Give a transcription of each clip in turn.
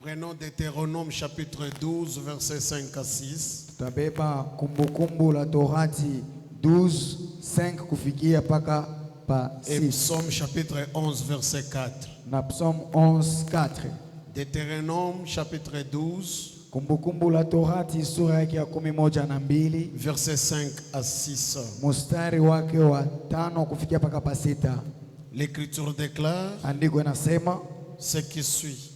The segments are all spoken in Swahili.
Prenons Deutéronome chapitre 12, versets 5 à 6. Tutabeba Kumbukumbu la Torati 12, 5 kufikia paka pa 6. Et Psaume chapitre 11, verset 4. Na Psaume 11, 4. Deutéronome chapitre 12. Kumbukumbu la Torati sura yake ya 11 verset 5 à 6. Mustari wake wa 5 kufikia paka pa 6. L'écriture déclare Andiko inasema ce qui suit.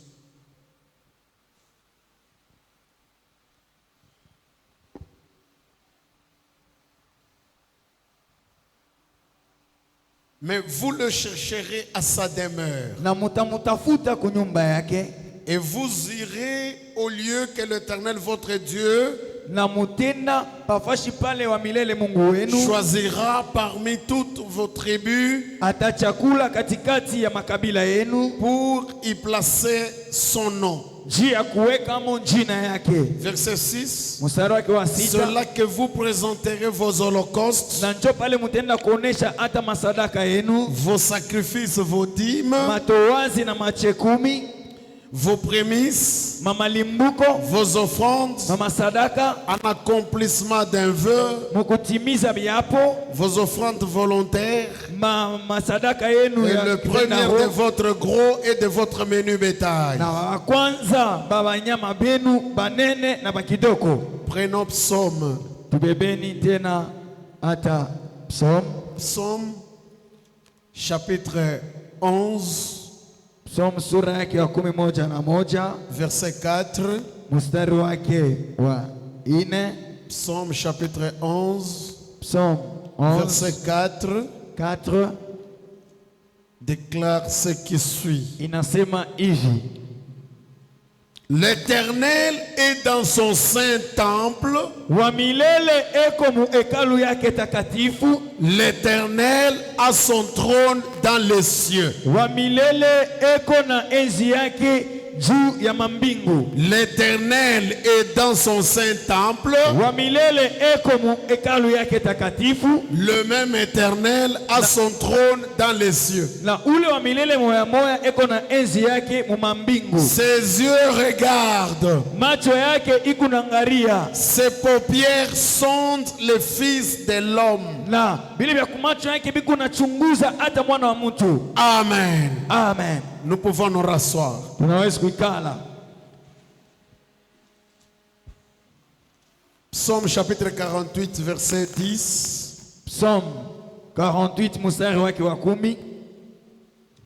Mais vous le chercherez à sa demeure. Na mutamutafuta kunyumba yake. Et vous irez au lieu que l'Éternel votre Dieu na mutenda pafashi pale wa milele Mungu wenu choisira parmi toutes vos tribus atachakula katikati ya makabila yenu pour y placer son nom. Jia kuweka jina yake. Verset 6. Mstari wake wa 6. C'est là que vous présenterez vos holocaustes, na njo pale mutenda kuonesha hata masadaka yenu, vos sacrifices, vos dîmes, matowazi na machekumi, vos prémices, mamalimbuko, vos offrandes, mamasadaka, en accomplissement d'un vœu, mukutimiza biapo, vos offrandes volontaires, masadaka yenu et ya le premier de votre gros et de votre menu bétail. na kwanza babanyama benu banene na bakidoko. Prenons Psaume. Tubebeni tena hata Psaume. Psaume chapitre 11. Psaume sura yake ya 11 verset 4. mstari wake wa 4. Psaume chapitre 11. Psaume 11 verset 4 déclare ce qui suit. inasema hivi: L'Éternel est dans son saint temple. wa milele eko mu hekalu yake takatifu. L'Éternel a son trône dans les cieux. Wa milele eko na enzi yake juu ya mambingu. L'Éternel est dans son saint temple. Wa milele eko mu hekalu yake takatifu. Le même Éternel a son trône dans les cieux. Na ule wa milele moya moya eko na enzi yake mu mambingu. Ses yeux regardent. Macho yake ikunangaria. Ses paupières sondent les fils de l'homme. Na bile vya kumacho yake biku nachunguza hata mwana wa mtu. Amen. Amen. Nous pouvons nous rasseoir. Tunaweza kuikala. Psaume chapitre 48 verset 10. Psaume 48 mstari wake wa 10.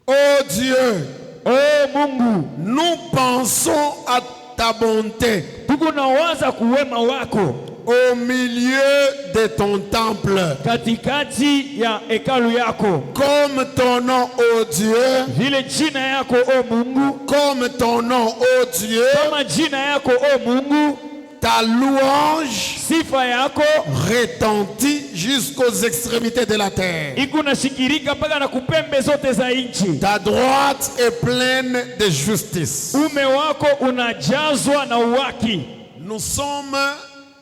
Oh Dieu, Oh Mungu, nous pensons à ta bonté tukunawaza kuwema wako au milieu de ton temple. katikati ya hekalu yako. Comme ton nom, ô Dieu, Vile jina yako o Mungu, comme ton nom, ô Dieu, kama jina yako o Mungu, ta louange sifa yako retentit jusqu'aux extrémités de la terre. ikunashikirika mpaka na kupembe zote za nchi. Ta droite est pleine de justice. Ume wako unajazwa na uwaki. Nous sommes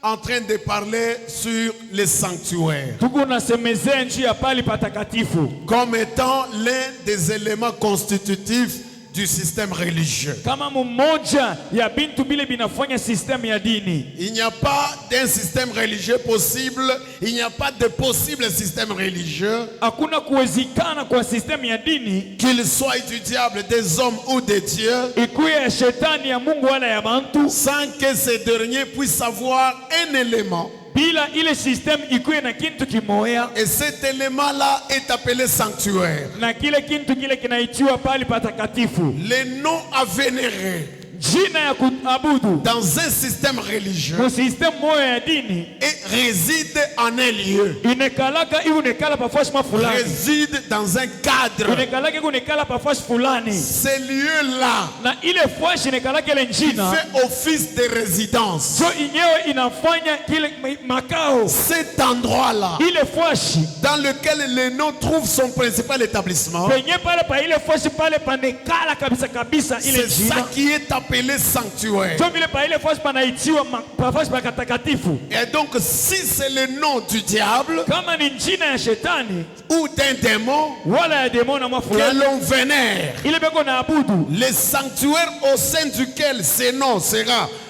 en train de parler sur les sanctuaires Tukunasemezea nchi ya pali patakatifu comme étant l'un des éléments constitutifs du système religieux. kama mmoja ya bintu bile binafanya system ya dini. Il n'y a pas d'un système religieux possible, il n'y a pas de possible système religieux, Hakuna kuwezekana kwa system ya dini qu'il soit étudiable des hommes ou des dieux, ikuwe ya shetani ya Mungu wala ya bantu, sans que ces derniers puissent avoir un élément. bila ile system ikuwe na kintu kimoya, Et cet élément-là est appelé sanctuaire. na kile kintu kile kinaitiwa pali patakatifu. Les noms à vénérer Jina ya kuabudu dans un système religieux mu system moya ya dini et réside en un lieu, inekalaka ibu nekala pafashi fulani, réside dans un cadre. inekalaka ibu nekala pafashi fulani, Ces lieux-là na ile fashi nekalaka ile njina fait office de résidence. so inyewe inafanya kile makao. Cet endroit-là Ile fashi dans lequel le nom trouve son principal établissement, penye pale pa ile fashi pale panekala kabisa kabisa ile c'est ça njina. qui est appelé appelé sanctuaire. ndio vile pa ile fasi panaitiwa pafasi pakatakatifu. Et donc, si c'est le nom du diable Kama ni jina ya shetani ou d'un démon wala ya demoni na que fulani l'on vénère, ile beko na abudu, le sanctuaire au sein duquel ce nom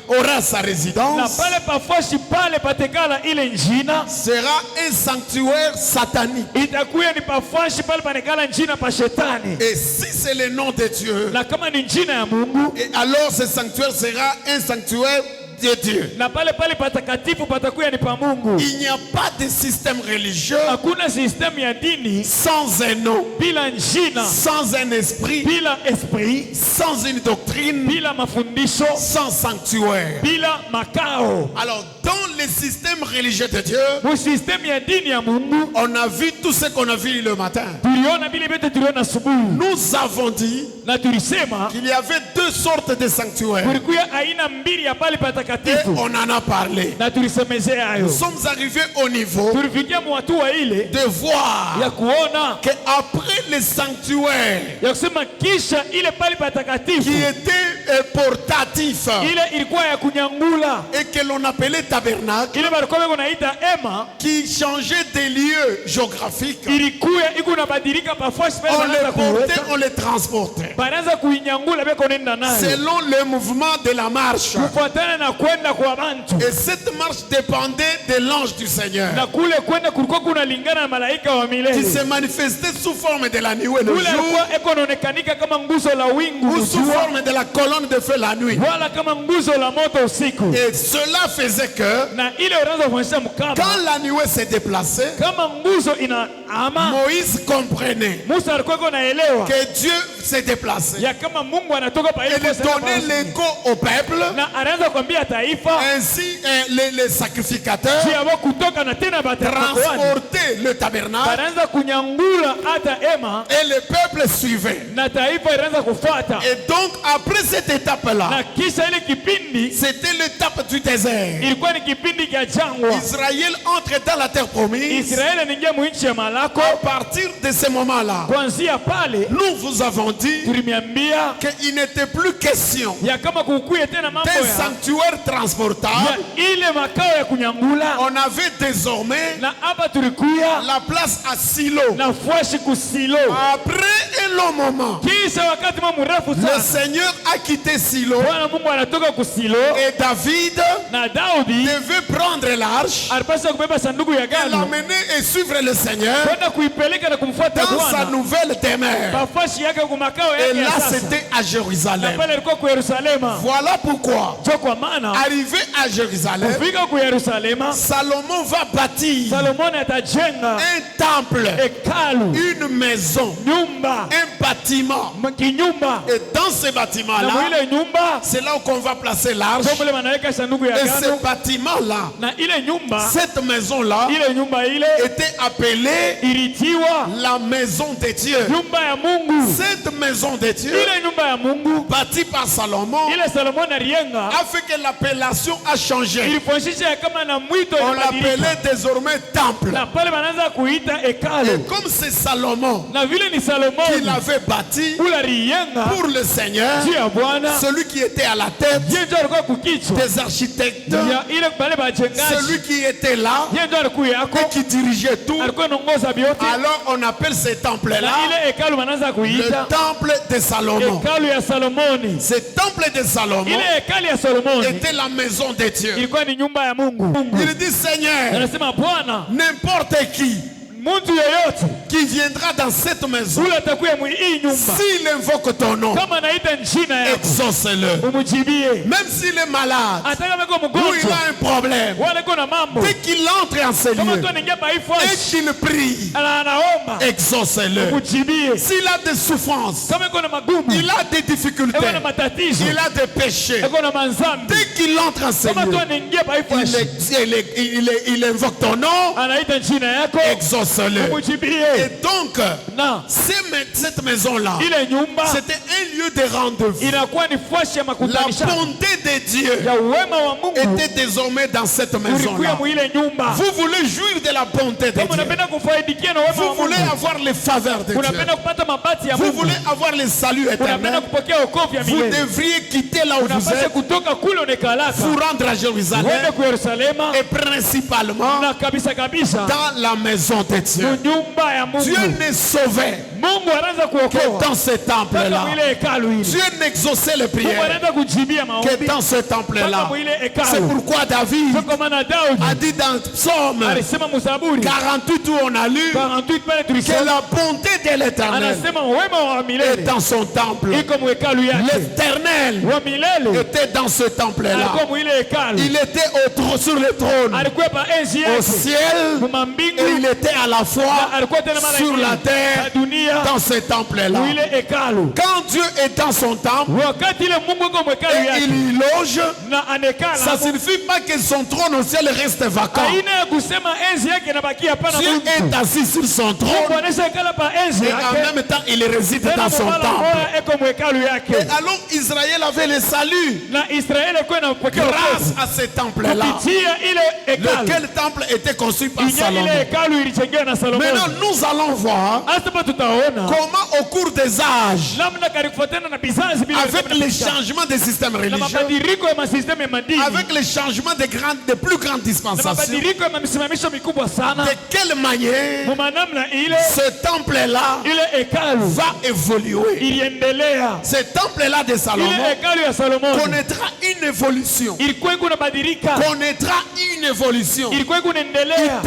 aura sa na résidence, pale pafasi pale patekala ile njina sera un sanctuaire satanique. itakuya ni pafasi pale panekala njina pa shetani. Et si c'est le nom de Dieu, Na kama ni njina ya Mungu, et alors ce sanctuaire sera un sanctuaire de Dieu. na pale pale patakatifu patakuya ni pa Mungu. Il n'y a pas de système religieux Hakuna system ya dini sans un nom, bila njina, sans un esprit, bila esprit, sans une doctrine, bila mafundisho, sans sanctuaire. bila makao. Alors, dans le système religieux de Dieu, Mu system ya dini ya Mungu on a vu tout ce qu'on a vu le matin. tuliona vile vyote tuliona asubuhi, Nous avons dit na tulisema qu'il y avait deux sortes de sanctuaires. kulikuya aina mbili ya pale Et patakatifu, on en a parlé. na tulisemezea hayo. Nous sommes arrivés au niveau Tulifikia hatua ile de voir ya kuona qu'après le sanctuaire ya kusema kisha ile pale qui patakatifu était portatif ile ilikuwa ya kunyangula, et que l'on appelait tabernacle, ile balikuwa beko naita ema, qui changeait des lieux géographiques, ilikuya iko nabadilika pafasi pale, on les banaanza portait, kuweka, on les transportait. banaanza kuinyangula beko nenda nayo Selon le mouvement de la marche. kufuatana na kwenda kwa bantu, Et cette marche dépendait de l'ange du Seigneur na kule kwenda kulikuwa kunalingana na malaika wa qui milele. se manifestait sous forme de la nuit et le Ule jour, alikuwa eko naonekanika kama nguzo la wingu ou sous jua, forme de la colonne de feu la nuit. wala kama nguzo la moto usiku. Et cela faisait que Na ile unaanza kuonyesha mkaba quand la nuée s'est déplacée, kama nguzo ina ama, Moïse comprenait Musa alikuwa eko naelewa que Dieu s'est déplacé ya kama Mungu anatoka pa ile et de fasi donner anapoasi. l'écho au peuple. Na anaanza kuambia taifa Ainsi, les sacrificateurs si abo kutoka na tena batakwani transportaient le tabernacle banaanza kunyangula hata ema, et le peuple suivait. na taifa inaanza kufuata. Et donc, après cette étape-là, Na kisha ile kipindi c'était l'étape du désert. ilikuwa ni kipindi cha jangwa. Israël entre dans la terre promise. Israeli anaingia mwinchi ya malako. À partir de ce moment-là, Kuanzia pale nous vous avons dit tulimiambia qu'il n'était plus question ya kama kukuye tena mambo d'un ya sanctuaire transportable. ile makao ya kunyangula, On avait désormais na hapa tulikuya la place à Silo. na fuashi kusilo. Après un long moment, Kisha wakati mrefu le sana Seigneur a quitté Silo Bwana Mungu anatoka kusilo, et David na Daudi devait prendre l'arche alipaswa kubeba sanduku ya et agano l'amener et suivre le Seigneur kwenda kuipeleka na kumfuata dans sa Bwana nouvelle demeure. pafashi yake kwa makao Et yake ya là, sasa. c'était à Na Jérusalem. pale alikuwa ku Yerusalema. Voilà pourquoi, Jo kwa maana arrivé à Jérusalem, kufika ku Yerusalema, Salomon va bâtir Salomoni atajenga un temple, hekalu, une maison, nyumba, un bâtiment. kinyumba, Et dans ce na bâtiment-là, mwile nyumba c'est là qu'on va placer l'arche. ndio mule wanaweka sanduku ya Et ce agano, bâtiment-là, na ile nyumba, cette maison-là, ile nyumba ile était appelée ilitiwa la maison de Dieu. nyumba ya Mungu. Cette maison de Dieu, Ile nyumba ya Mungu bâtie par Salomon, ile Salomoni alijenga a fait que l'appellation a changé. ilifanyisha kama na mwito On ilibadilika, l'appelait désormais temple. na pale wanaanza kuita Et hekalu, comme c'est Salomon na vile ni qui Salomoni l'avait bâti ule alijenga pour le Seigneur, juu ya Bwana, celui qui était à la tête yeye ndio alikuwa kukichwa des architectes, ya ile bale bajengaji, celui qui était là yeye ndio alikuwa yako, et qui dirigeait tout. alikuwa anaongoza vyote. Alors on appelle ce Na temple-là ile hekalu wanaanza le kuita temple de Salomon. hekalu ya Salomoni. Ce temple de Salomon Ile hekalu ya Salomoni était la maison de Dieu. ilikuwa ni nyumba ya Mungu. Il dit, Seigneur, Anasema Bwana, n'importe qui mtu yeyote qui viendra dans cette maison, ule atakuya hii nyumba, s'il invoque ton nom, kama naita jina yako exauce-le. umujibie, Même s'il est malade hata kama iko ou il mgonjwa a un problème, wala iko na mambo, dès qu'il entre en ce kama lieu tu anaingia pa hii et fuashi qu'il prie, anaomba exauce-le. umujibie, S'il a des souffrances, kama iko na magumu, il a des difficultés, iko na matatizo, il a des péchés, iko na manzambi, dès qu'il entre en ce kama tu lieu, anaingia pa hii fuashi il invoque ton nom, anaita jina yako exauce-le. réponse-le. Et umujibie. donc, Na cette maison-là, ile nyumba c'était un lieu de rendez-vous. inakuwa ni fasi ya La makutanishano bonté de Dieu ya uwema wa Mungu était désormais dans cette ulikuwa maison-là. mwile nyumba. Vous voulez jouir de la bonté de Kama Dieu. unapenda kufaidikia na wema Vous wa voulez Mungu, avoir les faveurs de Dieu. unapenda kupata mabati ya Vous Mungu, voulez avoir le salut unapenda éternel. kupokea wokovu ya Vous milele, devriez quitter là où vous unapaswa êtes, kutoka kule unekalaka vous rendre à uende Jérusalem ku Yerusalema et principalement na kabisa kabisa dans la maison de Dieu. nyumba ya Dieu Mungu. ne sauvait Mungu anaanza que kuokoa dans ce mpaka temple-là. mwile hekalu hili. Dieu n'exauçait les Mungu prières anaanza kujibia que maombi dans ce mpaka temple-là. mwile C'est hekalu. pourquoi David Kwa maana Daudi a dit dans Psaume alisema mzaburi 48 où on a lu 48 pale que tulisema, la bonté de l'Éternel anasema wema wa est milele dans son temple. iko mwekalu yake. L'Éternel Wa milele était dans ce temple-là. alikuwa mwile hekalu, Il était sur le trône alikuwa pa enzi au yake ciel mwa et mbingu, il était à la fois alikuwa tena mara sur la nyingine terre na dunia dans ce temple-là. mwile hekalu. Quand Dieu est dans son temple Wakati ile Mungu iko mwekalu et yake il y loge, na anekala ça ne hapo, signifie pas que son trône au ciel reste vacant. aina ya kusema enzi yake inabakia. Hapana, Dieu Mungu est assis sur son Mungu trône anaweza ikala pa enzi et en yake même temps il réside tena dans son mabala temple. moya iko mwekalu Et yake, alors Israël avait le salut na Israeli iko inapokea grâce wokovu à ce temple-là. kupitia ile hekalu. Lequel temple était construit par Ile Salomon. hekalu ilijengewa na Maintenant Solomoni. nous allons voir Hasa tutaona comment au cours des âges, namna kufuatana na bizazi bila avec les changements des systèmes na religieux, mabadiliko ya masistemu ya madini avec les changements des plus grandes na dispensations, mabadiliko ya misimamisho mikubwa sana, de quelle manière kwa namna ile ce temple-là ile hekalu va évoluer. iliendelea. Ce temple-là de Ile Salomon hekalu ya Solomoni connaîtra une évolution. ilikuwa iko inabadilika, Connaîtra une évolution. ilikuwa iko inaendelea,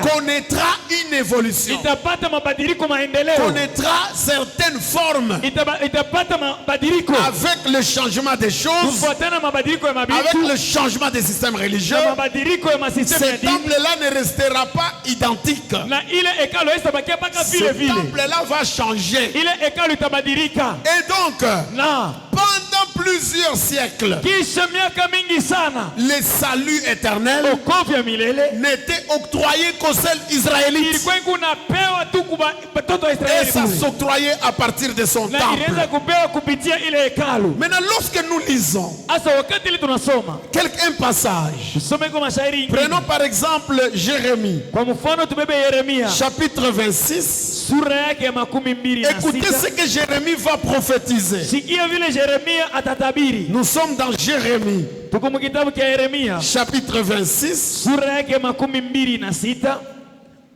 Connaîtra une évolution. itapata mabadiliko, maendeleo, Connaîtra certaines formes itapata mabadiliko avec le changement des choses, kufuatana mabadiliko ya avec mabitu le changement des systèmes religieux. na mabadiliko ya masistemu ya Ce dini, temple-là ne restera pas identique. na ile hekalu haitabakia mpaka Ce vile vile, temple-là va changer. ile hekalu itabadilika. Et donc, Na pendant plusieurs siècles, kisha miaka mingi sana le salut éternel wokovu ya milele n'était octroyé qu'aux seuls Israélites. ilikuwa kunapewa tu kwa watoto wa Et Israeli ça bure, s'octroyait à partir de son na iliweza temple. kupewa kupitia ile hekalu. Maintenant, lorsque nous lisons Hasa wakati ile tunasoma un passage, tusome kwa mashairi ingine. prenons par exemple Jérémie, Kwa mfano tubebe Yeremia chapitre 26. sura yake ya 26. Écoutez ce que Jérémie va prophétiser. Sikia vile Yeremia atatabiri. Nous sommes dans Jérémie, Tuko mu kitabu cha Yeremia chapitre 26. sura yake ya 26.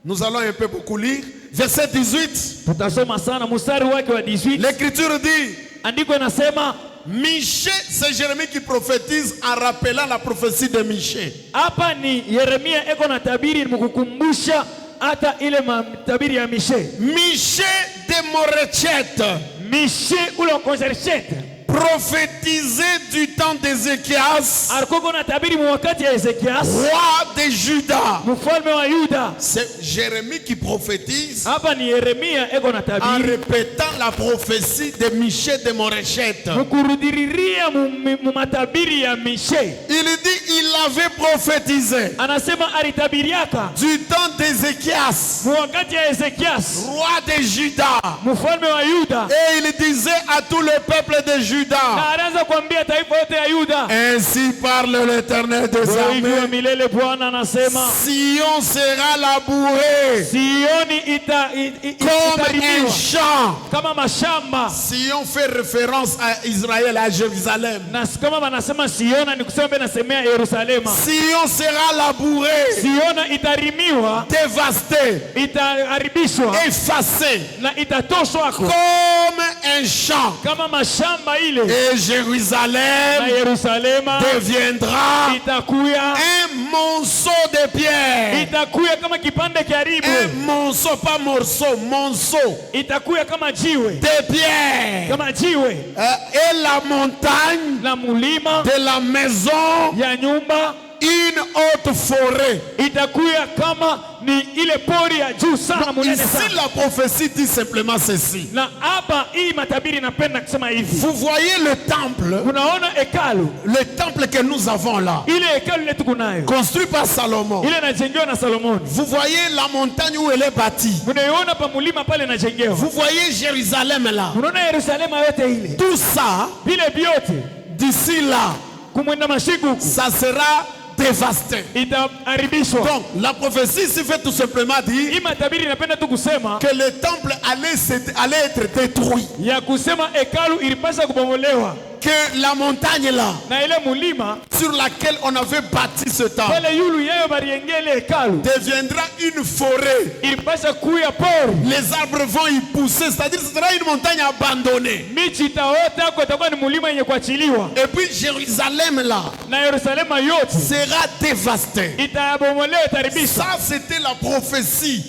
Nous allons un peu beaucoup lire. Verset 18. Tutasoma sana mstari wake wa 18. L'Écriture dit, Andiko inasema Michée, c'est Jérémie qui prophétise en rappelant la prophétie de Michée. hapa ni Yeremia eko na tabiri, mkukumbusha hata ile tabiri ya Mishe. Michée de Morechet, Mishe ule wa Konserchete prophétisé du temps d'Ézéchias, alikuwa na tabiri wakati ya Ezekias roi de Juda. mfalme wa Yuda. C'est Jérémie qui prophétise Hapa ni Yeremia eko na en tabiri répétant la prophétie de Michée de Morechet. mkurudiriria mu matabiri ya Mishe. Il dit il avait prophétisé Anasema alitabiriaka du temps d'Ézéchias, wakati ya Ezekias roi de Juda. mfalme wa Yuda, Et il disait à tout le peuple de Juda, na anaanza kuambia taifa yote ya Yuda, ainsi parle l'Éternel des hivyo armées, milele Bwana anasema Sion sera labouré Sioni comme un itaribiwa champ. kama mashamba, Sion fait référence à Israël, à Jérusalem. na kama wanasema Siona ni kusema mbele nasemea Yerusalema. Sion sera labouré, Siona itarimiwa, dévasté, itaharibishwa effacé na itatoshwa comme un champ. kama mashamba ile, Et na Jérusalem Yerusalema deviendra itakuya un monceau de pierre. itakuya kama kipande karibu, Un monceau, pas morceau, monceau itakuya kama jiwe, de pierre. kama jiwe, Et la montagne na mulima de la maison ya nyumba une haute forêt. itakuwa kama ni ile pori ya juu sana munene Ici, sana. la prophétie dit simplement ceci. Na hapa hii matabiri napenda kusema hivi. Vous voyez le temple, Unaona hekalu, le temple que nous avons là, ile hekalu ile tuko nayo, construit par Salomon. ile inajengewa na Solomoni. Vous voyez la montagne où elle est bâtie. Unaiona pa mulima pale inajengewa. Vous voyez Jérusalem là. Unaona Yerusalema yote ile, Tout ça, vile vyote d'ici là, kumwenda mashiku huku ça sera dévasté. itaharibishwa. Donc, la prophétie ici fait tout simplement dire Hii matabiri inapenda tu kusema que le temple allait être détruit. ya kusema hekalu ilipaswa kubomolewa, Que la montagne là, na ile mulima sur laquelle on avait bâti ce temple, pale yulu yeye bariengea ile hekalu deviendra une forêt. ilipaswa kuya pori, Les arbres vont y pousser, c'est-à-dire que ce sera une montagne abandonnée. michi itaota kwa itakuwa ni mulima yenye kuachiliwa, Et puis Jérusalem là na Yerusalema yote sera dévastée. itabomolewa, itaribishwa. Ça, c'était la prophétie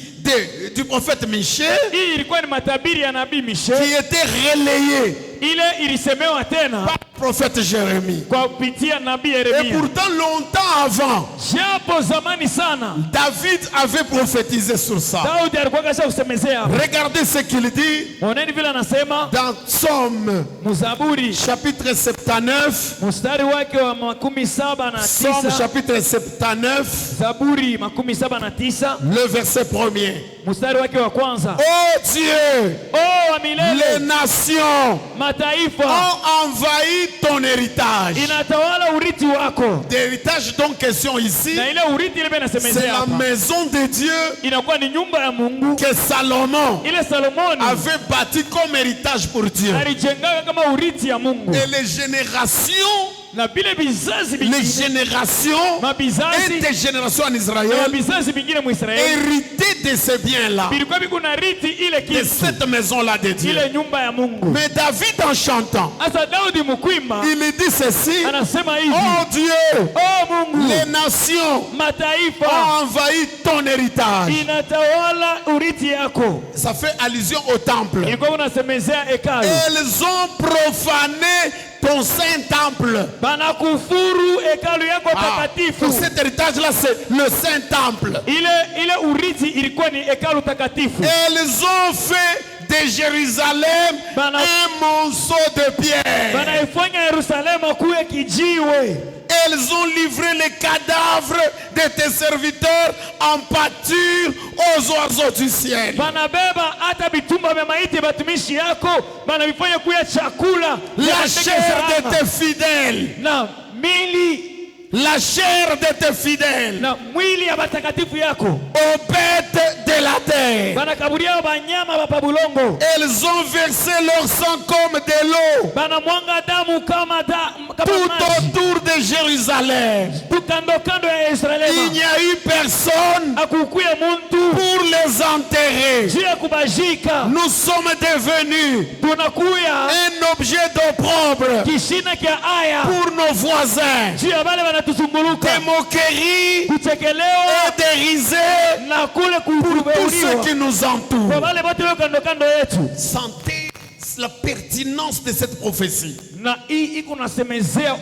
du prophète Michée Hii ilikuwa ni matabiri ya nabii qui Mishe, était relayée ile ilisemewa tena par le prophète Jérémie. kwa kupitia nabii Et Yeremia. pourtant, longtemps avant, Japo zamani sana David avait prophétisé sur ça. Daudi alikuwa kasha kusemezea hapo. Regardez ce qu'il dit Oneni vile anasema dans Psaume Mzaburi chapitre 79. mstari wake wa 79, Psaume chapitre 79, Zaburi 79 le verset 1er. mstari wake wa kwanza. Oh Dieu, Oh wa les milele, nations mataifa ont envahi ton héritage. inatawala urithi wako. D'héritage dont question ici, Na ile urithi ile c'est inasemezea la hapa maison de Dieu inakuwa ni nyumba ya Mungu que Salomon ile Salomoni avait bâti comme héritage pour Dieu. alijenga kama urithi ya Mungu, Et les générations, na vile vizazi les vingine générations et mabizazi des générations en na Israël vizazi vingine mu Israeli héritaient de ces biens-là, bilikuwa bikuna rithi ile de kitu cette maison-là de Dieu. ile nyumba ya Mungu. Mais David, en chantant, Asa Daudi mkwimba il dit ceci: anasema hivi, Oh Dieu, oh Mungu, les nations mataifa ont envahi ton héritage. inatawala urithi yako. Ça fait allusion au temple. Ilikuwa unasemezea hekalu, Elles ont profané ton saint temple. banakufuru hekalu yako Tout takatifu. cet héritage-là, c'est le saint temple. Ile urithi ilikuwa ni hekalu takatifu. Elles ont fait de Jérusalem Bana- un monceau de pierre. Banaifanya Yerusalema kuwe kijiwe. Elles ont livré les cadavres de tes serviteurs en pâture aux oiseaux du ciel. Banabeba hata bitumba vya maiti batumishi yako, banavifanya kuya chakula La ya ndege chair de salama. tes fidèles. Na mili La chair de tes fidèles. na mwili ya batakatifu yako Aux bêtes de la terre. banakaburia banyama ba pabulongo, Elles ont versé leur sang comme de l'eau banamwanga damu kama tout maji autour de Jérusalem. kando kando ya Il Yerusalema. n'y a eu personne Akukuya muntu pour les enterrer. juu ya kubashika, Nous sommes devenus tunakuya un objet d'opprobre kishina kya aya pour nos voisins, juu ya bale banatuzunguluka, des moqueries kuchekelewa et des risées na kule pour tous ceux kuhubiriwa qui nous kwa entourent. wale wote wako kando kando yetu. Sentez la pertinence de cette prophétie. Na hii iko nasemezea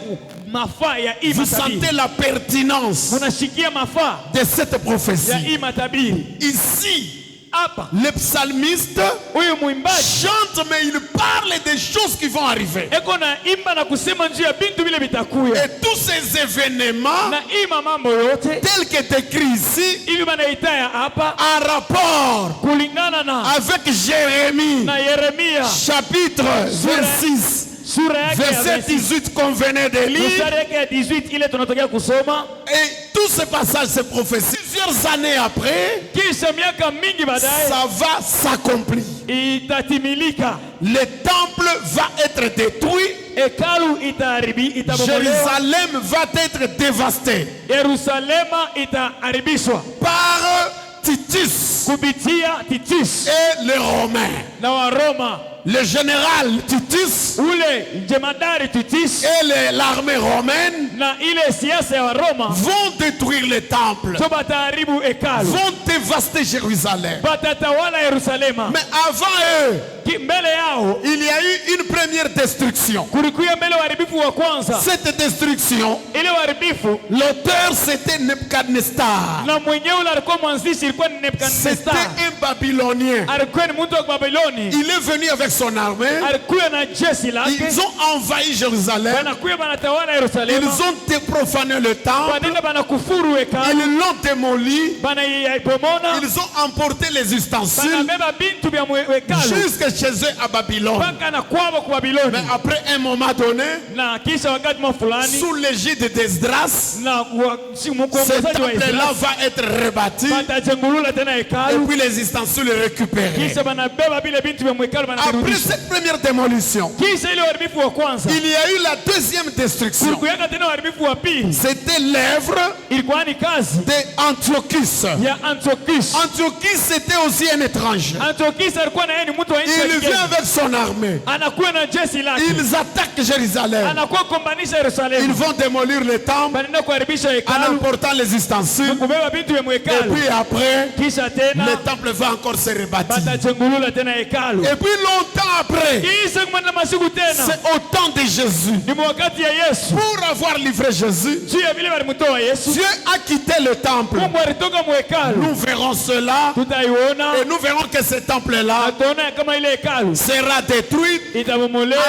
mafaa ya hii Vous matabiri. sentez la pertinence Unashikia mafaa de cette ya prophétie. hii matabiri. Ici, Hapa le psalmiste huyu mwimbaji chante, mais il parle des choses qui vont arriver. eko na imba na kusema njuu ya bintu vile vitakuya, Et tous ces événements, na ima mambo yote tels que écrit ici, hivi banaitaya hapa en rapport kulingana na avec Jérémie, na Yeremia chapitre 26, sura yake ya verset 18 qu'on venait de lire. mstari yake ya 18 ile tunatokea kusoma. Et tout ce passage, ces prophéties, plusieurs années après, Kisha miaka mingi baadaye ça va s'accomplir. itatimilika, Le temple va être détruit, hekalu itabomolewa, Jérusalem va être dévasté Yerusalema itaharibishwa par Titus kupitia Titus et les Romains. na Waroma. Le général Titus Ule jemadari Titus et l'armée romaine na ile siasa ya Waroma vont détruire le temple, so bataharibu hekalu, vont dévaster Jérusalem. batatawala Yerusalema. Mais avant eux, mbele yao il y a eu une première destruction. kulikuwa mbele uharibifu wa kwanza. Cette destruction, Ile uharibifu l'auteur c'était Nebuchadnezzar. na mwenyewe ule alikuwa mwanzishi ilikuwa ni C'était Nebukadnezar. un Babylonien. Alikuwa ni mtu wa Babiloni. Il est venu avec son armée. Alikuwa na jeshi lake. Ils ont envahi Jérusalem. Wanakuwa banatawala Yerusalemu. Ils ont profané le temple. Wanaenda banakufuru hekalu. Ils l'ont démoli. Banaibomola. Ils ont emporté les ustensiles Banabeba bintu vya hekalu. jusque chez eux à Babylone. Mpaka na kwabo kwa Babiloni. Mais après un moment donné, Na kisha wakati fulani sous l'égide d'Esdras, na ce mkombozaji wa temple-là Israeli va être rebâti batajengulula tena et hekalu. puis les ustensiles récupérés. Kisha banabeba vile bintu vya hekalu Après banarudisha. cette première démolition, Kisha ile uharibifu wa kwanza il y a eu la deuxième destruction. kulikuyaka tena uharibifu wa pili. C'était l'œuvre Ilikuwa ni kazi d'Antiochus. ya Antiochus. Antiochus, c'était aussi un étranger. Antiochus alikuwa na yeye ni mtu wa nchi ya Il kigeni. vient avec son armée. Anakuwa na jeshi lake. Ils attaquent Jérusalem. Anakuwa kombanisha Ils Yerusalemu. vont démolir le temple Banaenda kuharibisha en hekalu. emportant les ustensiles. Kubeba vitu vya Et hekalu. puis après, Kisha tena le temple va encore se rebâtir. batajengulula tena hekalu. Et puis longtemps après, Kisha kumana masiku tena c'est au temps de Jésus. ni wakati ya Yesu. Pour avoir livré Jésus, Juu ya vile walimtoa Yesu. Dieu a quitté le temple. Mungu alitoka hekalu. Nous verrons cela Tutaiona. et nous verrons que ce temple-là Ataona kama ile hekalu sera détruit en itabomolewa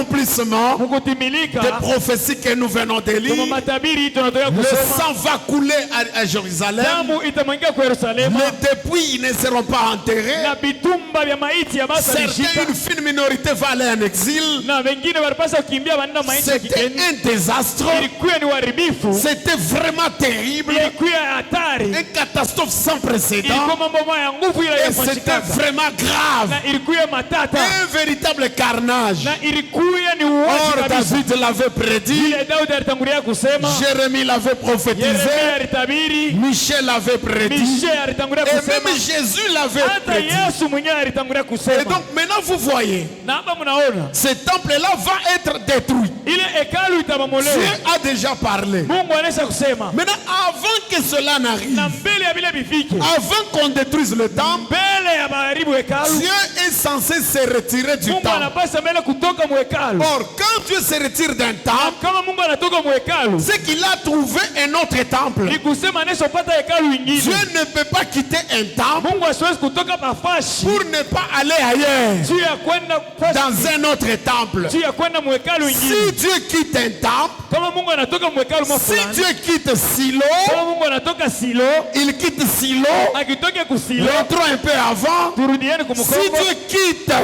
accomplissement kutimilika des prophéties que nous venons de kama lire. matabiri tunatoka Le kusoma. sang va couler à Jérusalem. Damu itamwingia kwa Yerusalemu Les dépouilles ne seront pas enterrées. na vitumba vya maiti ya basa Certains, lishika une fine minorité va aller en exil. na wengine walipaswa kukimbia wanaenda maiti ya C'était kigeni. un désastre. Ilikuwa ni uharibifu, C'était vraiment terrible. ilikuwa hatari, Une catastrophe sans précédent. ilikuwa mambo ya nguvu ile Et c'était yafanyika vraiment grave. na ilikuwa matata Un véritable carnage. na ilikuwa ni uwaji Or, kabisa. David l'avait prédit. Ile Daudi alitangulia kusema, Jérémie l'avait prophétisé. Yeremia alitabiri, Michel l'avait prédit. Mishe alitangulia Et kusema, même Jésus l'avait hata prédit. Yesu mwenyewe alitangulia Et kusema. donc maintenant vous voyez, Na hapa mnaona ce temple-là va être détruit. ile hekalu itabomolewa. Dieu a déjà parlé. Mungu anaweza kusema Maintenant, avant que cela n'arrive, na mbele ya vile vifike, avant qu'on détruise le temple, mbele ya maharibu hekalu, Dieu est censé se retirer du Mungu temple. anapasa mbele kutoka mu hekalu. Or, quand Dieu se retire d'un temple, Kama Mungu anatoka mu hekalu, c'est qu'il a trouvé un autre temple. ni kusema anaweza kupata hekalu ingine. Dieu ne peut pas quitter un temple Mungu asiwezi kutoka pafashi pour ne pas aller ailleurs, juu ya kwenda fashi, dans un autre temple. juu ya kwenda mu hekalu Si ingine. Dieu quitte un temple, Kama Mungu anatoka mu hekalu si fulani, Dieu quitte Silo, kama Mungu anatoka Silo, il quitte Silo, akitoke kusilo, rentrons un peu avant. turudieni Si kumkongo. Dieu quitte,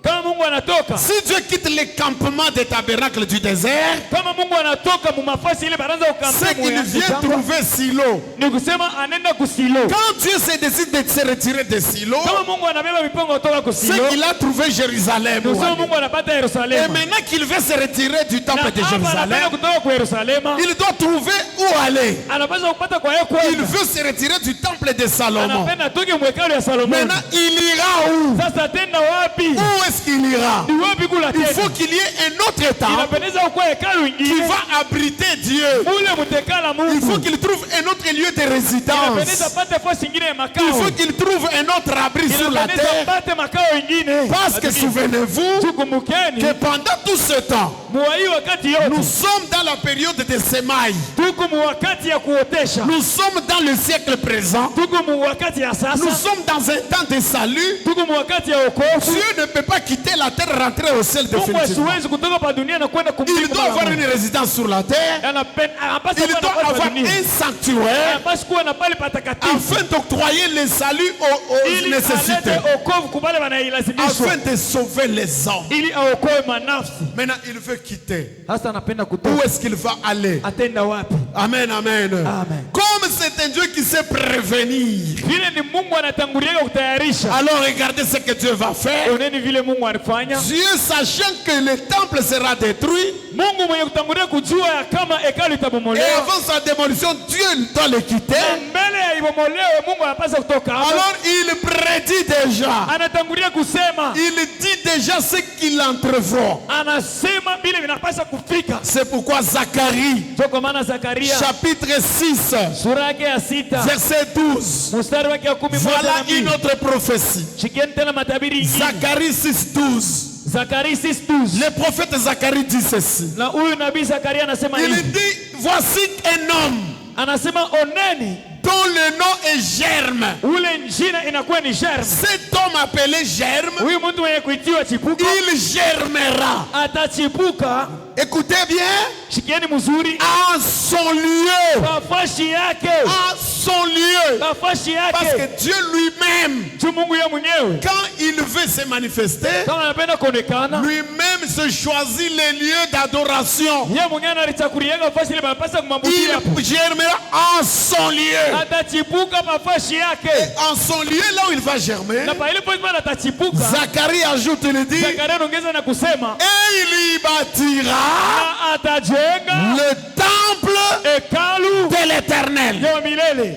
Kama Mungu anatoka, si Dieu quitte le campement des tabernacles du désert, kama Mungu anatoka mu mafasi ile baraza c'est ukampe qu'il mu vient trouver Silo. ni kusema anaenda kusilo. Quand Dieu se décide de se retirer de Silo, Kama Mungu anabeba mipango kutoka kusilo, c'est qu'il a trouvé Jérusalem. ni kusema Mungu anapata Et Yerusalemu. maintenant qu'il veut se retirer du Na temple de hapa anapenda Jérusalem, kutoka kwa Yerusalema, il doit trouver où aller. anapaswa kupata kwa yeye Il kwenda. veut se retirer du temple de Salomon. Anapenda atoke mu hekalu ya Salomoni. Maintenant, il ira où? Sasa tenda wapi? Où est-ce qu'il ira? Ni wapi kula Il faut tena? qu'il y ait un autre temple Inapendeza kwa hekalu qui ingine. va abriter Dieu. Mule mutekala Il faut Mungu. qu'il trouve un autre lieu de Inapendeza résidence. pate fasi ingine ya Il makao. faut qu'il trouve un autre abri sur la Inapendeza terre. pate makao ingine. Parce que souvenez-vous Tukumbukeni, que pendant tout ce temps, muwai wakati nous yote sommes dans la période de semailles. tuko mu wakati ya kuotesha. Nous sommes dans le siècle présent. Tuko mu wakati ya Nous sasa. sommes dans un temps de salut. Tuko mu wakati ya wokovu. Dieu ne peut pas quitter la terre, rentrer au ciel Mungu définitivement. asiwezi kutoka pa dunia na kwenda Il kumlipa doit avoir Mungu. une résidence sur la terre. Anapaswa Il kuwa doit na pale pa avoir dunia. un sanctuaire Anapaswa kuwa na pale patakatifu afin d'octroyer le salut aux ili nécessités, alete okovu kubale wanailazimishwa afin de sauver les hommes. ili aokoe manafsi. Maintenant, il veut quitter. Hasa anapenda Où kutoka, est-ce qu'il va aller? atenda wapi? Amen, amen. Amen. Comme c'est un Dieu qui sait prévenir, Vile ni Mungu anatangulia kutayarisha. alors regardez ce que Dieu va faire. Oneni vile Mungu alifanya. Dieu, sachant que le temple sera détruit, Mungu mwenye kutangulia kujua ya kama hekalu et itabomolewa. avant sa démolition, Dieu doit le quitter. Na mbele ya ibomolewe Mungu anapaswa kutoka hapa. Alors il prédit déjà, Anatangulia kusema, il dit déjà ce qu'il entrevoit. anasema vile vinapaswa kufika. C'est pourquoi Zacharie, Ndio kwa maana Zakaria chapitre 6, sura yake ya 6 verset 12. mstari wake wa 11 Voilà na une 12. autre prophétie. Shikieni tena matabiri ingine. Zacharie 6, 12. Zakaria 6:12. Le prophète Zacharie dit ceci. Na huyu nabii Zakaria anasema Il hivi. dit, voici un homme Anasema oneni dont le nom est Germe. ule njina inakuwa ni germe. Cet homme appelé Germe, Huyu mtu mwenye kuitiwa chipuko il germera. atachipuka. Écoutez bien, Shikieni mzuri. en son lieu. Bafashi yake. En son lieu. Bafashi Parce yake. que Dieu lui-même, Tu Mungu yeye mwenyewe. quand il veut se manifester, Kama anapenda kuonekana. lui-même se choisit les lieux d'adoration. Yeye mwenyewe analichakurianga fashi ile mapasa kumwabudia hapo. Il germera en son lieu. Atachipuka mafashi yake. En son lieu, là où il va germer, Na pale pote atachipuka. Zacharie ajoute, il dit, Zakaria anaongeza na kusema et il y bâtira na atajenga le temple hekalu de l'Éternel. ya milele.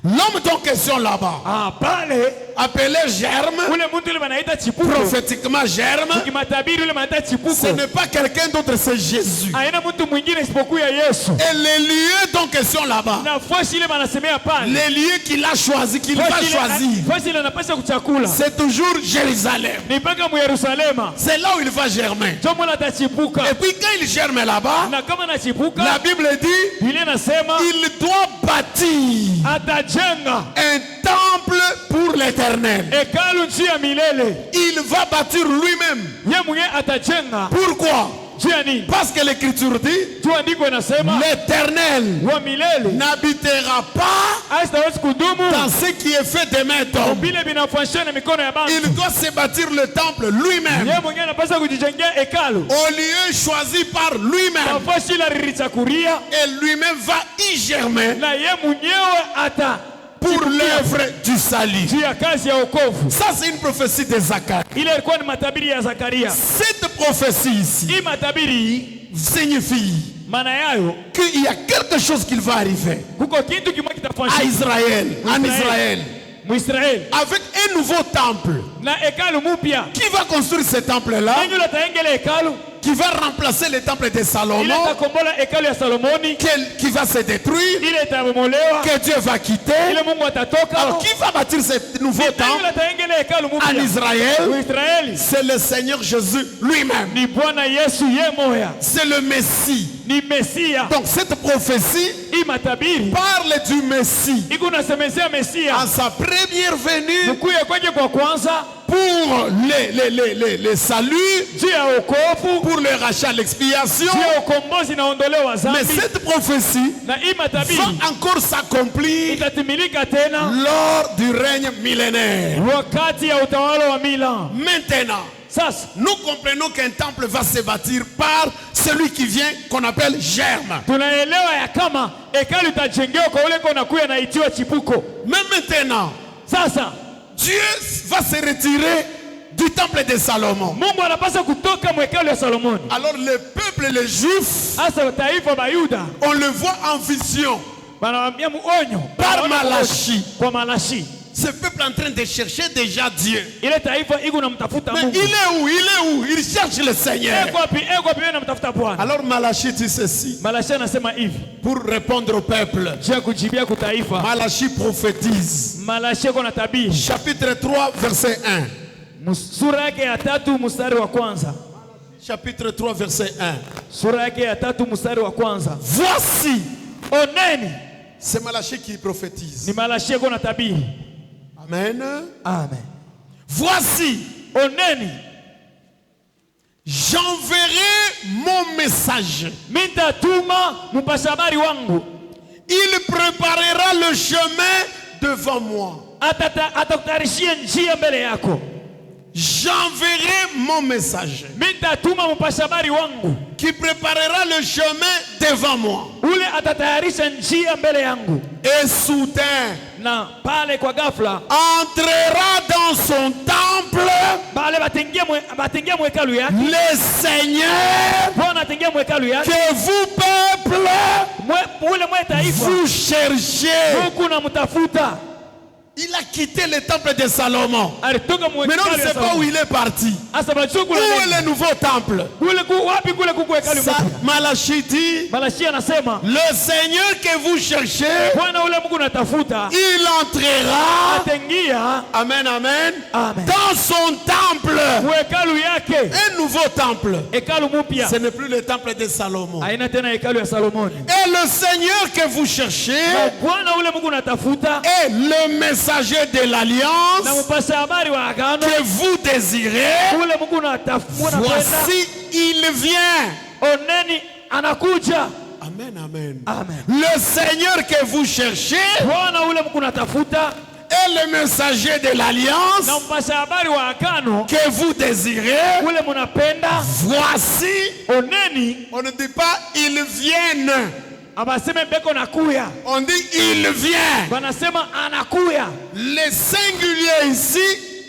L'homme en question là-bas, Pale appelé Germe, ule mtu ile wanaita chipuko. prophétiquement Germe, Kimatabiri ule wanaita chipuko. ce n'est pas quelqu'un d'autre, c'est Jésus. Haina mtu mwingine isipokuwa Yesu. Et les lieux en question là-bas, Na fashi ile wanasemea pale. les lieux qu'il a choisi, qu'il va choisir, Fashi ile anapaswa kuchakula. c'est toujours Jérusalem. Ni mpaka mu Yerusalema. C'est là où il va germer. Jomo la tachipuka. Et puis quand il germe là-bas, Na kama na chipuka, la Bible dit, Biblia inasema il doit bâtir atajenga un temple pour l'Éternel. hekalu juu ya milele. Il va bâtir lui-même. Yeye mwenyewe atajenga Pourquoi? juu ya nini? Parce que l'Écriture dit, Juu andiko inasema l'Éternel wa milele n'habitera pas hastawezi kudumu dans ce qui est fait de main d'homme. vile vinafanyishwa na mikono ya bantu. Il doit se bâtir le temple lui-même, Yeye mwenyewe anapaswa kujijengea hekalu. au lieu choisi par lui-même, Mafashi la ririchakuria et lui-même va y germer na yeye mwenyewe ata pour l'œuvre du salut. juu ya kazi ya wokovu. Ça, c'est une prophétie de Zacharie. Ile ilikuwa ni matabiri ya Zakaria. Cette prophétie ici Hii matabiri signifie maana yayo qu'il y a quelque chose qui va arriver kuko kitu kimoja à kitafanyika Israël, en Israël, Muisraeli avec un nouveau temple. na hekalu mupya. Qui va construire ce temple-là? Nani yule ataengele hekalu? Qui va remplacer le temple de Ile Salomon, itakombola hekalu ya Salomoni. qui va se détruire, Ile itabomolewa. que Dieu va quitter. Ile Mungu atatoka. Alors, qui va bâtir ce nouveau Nani temple yule ataengele hekalu en mupya? Israël? Muisraeli C'est le Seigneur Jésus lui-même. ni Bwana Yesu ye moya. C'est le Messie. Ni Mesia. Donc, cette prophétie Hii matabiri parle du Messie iko nasemezea Mesia en sa première venue mkuye kwake kwa kwanza pour le salut, juu ya wokovu, pour le rachat, l'expiation. juu ya ukombozi na ondoleo wa Mais dhambi. cette prophétie Na hii matabiri va encore s'accomplir itatimilika tena lors du règne millénaire. wakati ya utawala wa Milan. Maintenant, Sasa nous comprenons qu'un temple va se bâtir par celui qui vient, qu'on appelle Germe. tunaelewa ya kama hekalu itajengewa kwa ule kona kuya naitiwa chipuko. Mais maintenant, Sasa Dieu va se retirer du temple de Salomon. Mungu anapaswa kutoka mwekalu ya Salomoni. Alors le peuple, les Juifs, Sasa taifa Bayuda on le voit en vision wanawambia muonyo par Malachi. kwa Malachi. Ce peuple est en train de chercher déjà Dieu. Ile taifa iko namtafuta Mais Mungu. il est où? Il est où? Il cherche le Seigneur. Eko wapi wewe namtafuta Bwana. Alors Malachi dit ceci Malachi anasema hivi pour répondre au peuple. juu ya kujibia kutaifa. Malachi prophétise. Malachi iko na tabiri Chapitre 3, verset 1. sura yake ya 3 mstari wa kwanza. Chapitre 3, verset 1. Sura yake ya 3 mstari wa kwanza. Voici, Oneni, c'est Malachi qui prophétise. ni Malachi iko na tabiri. Amen. Amen. Voici, Oneni, j'enverrai mon message. mitatuma mpasha habari wangu. Il préparera le chemin devant moi. Atakutayarishia njia mbele yako. J'enverrai mon message Mitatuma mpasha habari wangu. qui préparera le chemin devant moi. Ule atatayarisha njia mbele yangu. Et soudain, Na pale kwa ghafla entrera dans son temple pale batengia mwekalu yake. le Seigneur Bwana atengia mwekalu yake. que vous, peuple, Ule mwe taifa vous cherchez. huku namtafuta. Il a quitté le temple de Salomon. alitoka Maintenant, on ne mwekali sait ya pas où Salomo. il est parti. Asa bajua Où kule est nini? le nouveau temple? Wapi kule kuko hekalu Ça, mpya? Malachie dit, Malashia anasema le Seigneur que vous cherchez, Bwana ule Mungu natafuta il entrera, atengia amen, amen, Amen. dans son temple. hekalu yake, Un nouveau temple. hekalu mpya. Ce n'est plus le temple de Salomon. Haina tena hekalu ya Salomoni. Et le Seigneur que vous cherchez Na Bwana ule Mungu natafuta est le messager de na l'alliance mpasha habari wa agano que vous désirez. ule Mungu natafuta. Voici, il vient. Oneni anakuja. Amen, amen. Amen. Le Seigneur que vous cherchez Bwana ule Mungu natafuta est le messager de l'alliance na mpasha habari wa agano que vous désirez. ule munapenda. Voici, Oneni on ne dit pas ils viennent, abaseme beko nakuya, on dit il vient. banasema anakuya. Le singulier ici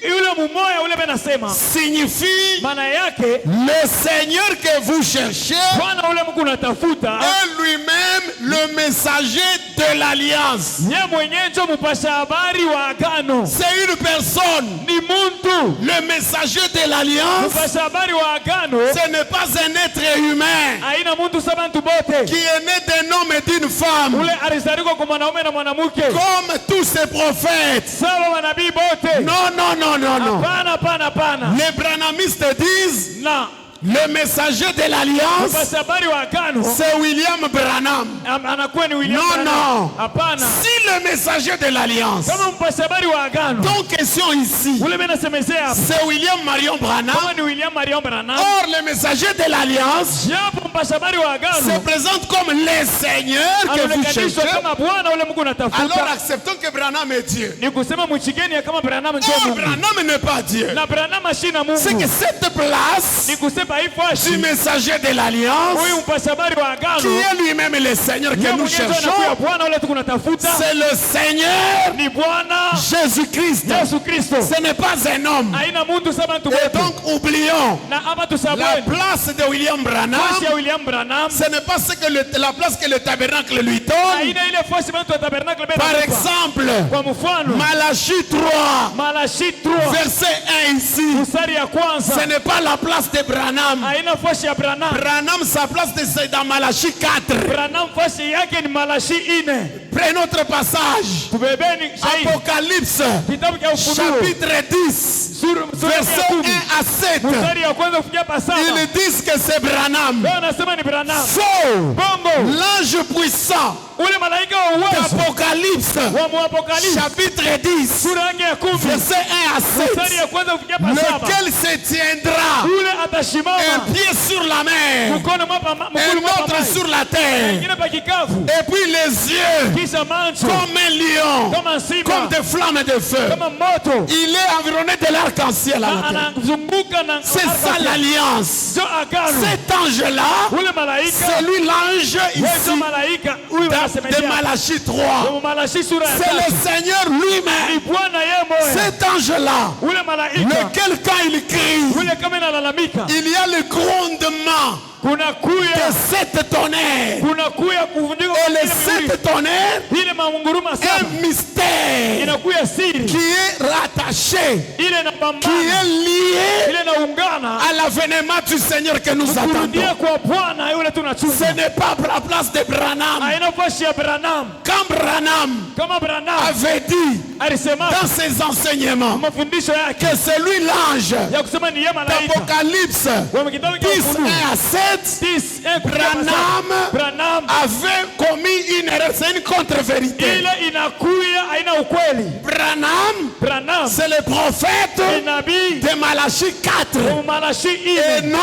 Yule mumoya ule benasema signifie maana yake le Seigneur que vous cherchez Bwana ule Mungu natafuta est lui-même le messager de l'alliance. ye mwenyewe ndio mpasha habari wa agano. C'est une personne. Ni muntu Le messager de l'alliance, mpasha habari wa agano. ce n'est pas un être humain Aina muntu sa bantu bote qui est né d'un homme et d'une femme, ule alizaliwa kwa mwanaume na mwanamke comme tous ces prophètes. sawa manabii bote. Non, non, non, non, non. Hapana, hapana, hapana. Les branhamistes disent Na le messager de l'alliance, mpasha habari wa agano c'est William Branham. anakuwa ni William Non, Branham. non. Hapana. Si le messager de l'alliance, Kama mpasha habari wa agano ton question ici, ule benasemezea hapa c'est William Marion Branham. kama ni William Marion Branham, Or, le messager de l'alliance japo mpasha habari wa se agano présente comme le Seigneur que vous anaonekana cherchez. kama Bwana ule Mungu Alors natafuta. acceptons que Branham est Dieu. Ni kusema mchigeni ya kama Branham ndio Or, Mungu Branham n'est pas Dieu. na Branham ashina C'est Mungu. que cette place Ni kusema hii du fashi messager de l'alliance, huyu mpasha habari wa qui agano est lui-même le Seigneur que yeye nous mwenyewe anakuya cherchons, Bwana ule tunatafuta c'est le Seigneur ni Bwana Jésus-Christ. Yesu Kristo. Ce n'est pas un homme. Haina muntu saba ntu Et bote. donc, oublions Na hapa la tusabweni place de William Branham. fashi ya William Branham. Ce n'est pas ce que la place que le tabernacle lui donne. Haina ile fashi bantu wa tabernacle bena. Par exemple, Kwa mfano Malachie 3, Malachi 3 verset 1 ici. mstari ya Ce kwanza. n'est pas la place de Branham. Haina fashi ya Branham. Branham, sa place c'est dans Malachie 4. Branham fashi yake ni Malachi 4. Prenez notre passage. Tubebeni shahidi. Apocalypse, Kitabu cha Ufunuo chapitre 10, sura verset ya 10 1 à 7. mstari ya kwanza kufikia pa 7. Ils disent que c'est Branham. Leo anasema ni Branham. Faux. Bongo. L'ange puissant Ule malaika wa uwezo d'Apocalypse, wa Mwapokalipsi chapitre 10, sura yake ya 10 verset 1 à mstari 7. ya kwanza kufikia pa 7. Lequel se tiendra Ule atashimama un pied sur la mer, mkono mwapa un mkono mwapa autre sur la terre, ingine pa kikavu et puis les yeux kisha macho comme un lion, kama simba comme des flammes de feu. kama moto Il est environné de l'arc-en-ciel à la terre. anazunguka na C'est ça l'alliance. jo agano. Cet ange-là, Ule malaika c'est lui l'ange wewe ici malaika huyu de anasemea Malachie 3. kwa Malachi sura ya C'est 3 le Seigneur ni lui-même. Bwana yeye moyo Cet ange-là, ule malaika lequel quand il crie, ule kama inalalamika il y a le grondement kuna kuya de 7 tonnerres. kuna kuya kuvunjika Et les 7 tonnerres, ile manguruma saba un mystère inakuya siri qui est rattaché, ile na qui pambana est lié ile naungana à l'avènement du Seigneur que nous attendons. kurudia kwa Bwana yule Ce tunachunga. n'est pas la place de Branham. Haina fashi ya Branham Quand Branham kama Branham avait dit alisema dans ses enseignements mafundisho yake que c'est lui l'ange ya kusema ni yeye malaika d'Apocalypse kwa kitabu cha 10, 1 Ufunuo à 7, 10 Branham Branham avait commis une erreur, c'est une contre-vérité. ile inakuya haina ukweli. Branham C'est le prophète ni nabii de Malachie 4 wa Malachi et 4. non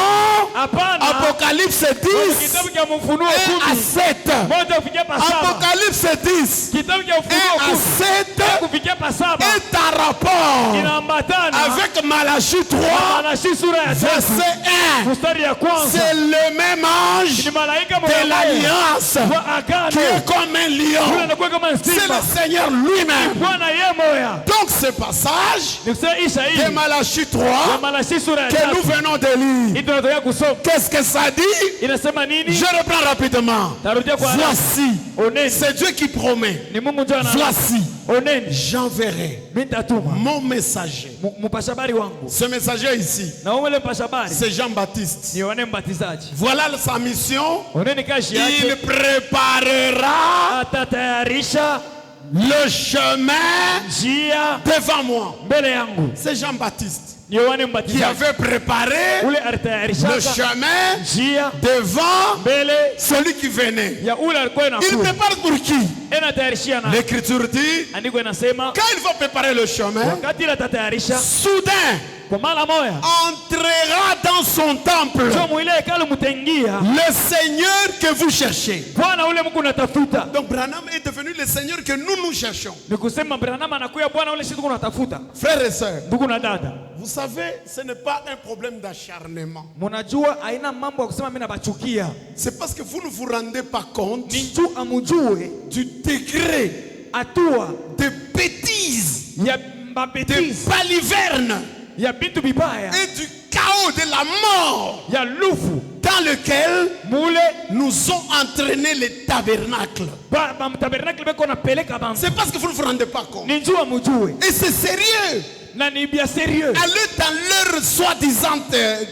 Hapana, Apocalypse kwenye 10, kitabu cha Ufunuo 1 à 10 7. moja kufikia pa 7. Apocalypse 10, Kitabu cha 1 Ufunuo à 7 kufikia pa 7 est en rapport inaambatana avec Malachie 3, Malachi sura ya 3 verset 1. mstari ya kwanza. C'est le même ange Ni malaika de mmoja l'alliance wa agano qui est comme un yule lion. anakuwa kama C'est simba. le Seigneur lui-même. Bwana yeye moya. Donc ce passage Ni kusema hii de shahidi Malachie ya 3 Malachi sura ya que nous 3 venons de lire, hii tunataka kusoma qu'est-ce que ça dit? inasema nini? Je reprends rapidement. Tarudia kwa haraka. Voici, Oneni c'est Dieu qui promet. ni Mungu ndio ana. Voici, oneni j'enverrai mitatuma mon messager. mpasha habari wangu. Ce messager ici, Na ule mpasha habari c'est Jean-Baptiste. ni Yohane Mbatizaji. Voilà sa mission. Oneni kazi Il yake, préparera atatayarisha le chemin njia devant moi. mbele yangu. C'est Jean-Baptiste Ni Yohane qui Mbatizaji avait préparé ule le alitayarisha chemin njia devant mbele celui qui venait. ya ule alikuwa Il inakuja. prépare pour qui? Anatayarishia na L'écriture dit, andiko inasema quand il va préparer le chemin, wakati ile atatayarisha soudain kwa mara moja entrera dans son temple jo mwile hekalu mtengia le Seigneur que vous cherchez. Bwana ule Mungu natafuta. Donc Branham est devenu le Seigneur que nous cherchons. Ni kusema Branham anakuya Bwana ule sisi tuko natafuta. Frères et sœurs, Ndugu na dada, vous savez, ce n'est pas un problème d'acharnement. mnajua haina mambo ya kusema mimi nabachukia. C'est parce que vous ne vous rendez pas compte Ni juu amujue du degré hatua de bêtises, ya de mabetizi balivernes ya vitu vibaya et du chaos de la mort ya lufu dans lequel mule nous ont entraîné les tabernacles. ba mtabernakli beko napeleka bantu. C'est parce que vous ne vous rendez pas compte. Ni juu amujue Et c'est sérieux. na ni bia sérieux. Allez dans leur soi-disant